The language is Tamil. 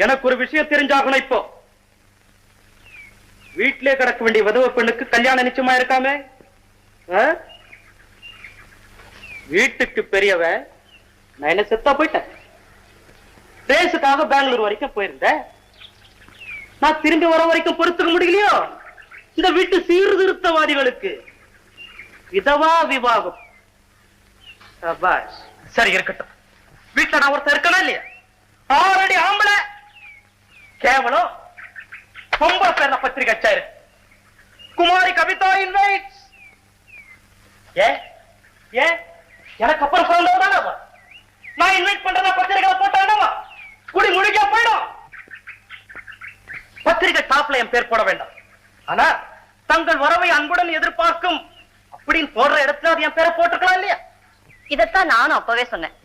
எனக்கு ஒரு விஷயம் தெரிஞ்சாகணும். இப்போ வீட்டிலே கிடக்க வேண்டிய விதவ பெண்ணுக்கு கல்யாணம் நிச்சயமா இருக்காமே. வீட்டுக்கு பெரியவன் நான் என்ன செத்தா போயிட்டேன். பேசுக்காக பெங்களூர் வரைக்கும் போயிருந்தேன். நான் திரும்பி வர வரைக்கும் பொறுத்துக்க முடியலையோ. இந்த வீட்டு சீர்திருத்தவாதிகளுக்கு விதவா விவாகம். சரி இருக்கட்டும். வீட்டுல நான் ஒருத்தர் இருக்கணும் இல்லையா? ஆல்ரெடி ஆம்பளை கேவலம் பொம்பளை பேர்ல பத்திரிகை அச்சாரு. குமாரி கவிதா இன்வைட்ஸ். எனக்கு அப்புறம் சொல்றதானவா நான் இன்வைட் பண்றதா பத்திரிகை போட்டானவா குடி முழுகியா போயிடும். பத்திரிகை டாப்ல என் பேர் போட வேண்டாம். ஆனா தங்கள் வரவை அன்புடன் எதிர்பார்க்கும் அப்படின்னு போடுற இடத்துல அது என் பேரை போட்டுக்கலாம் இல்லையா? இதத்தான் நானும் அப்பவே சொன்னேன்.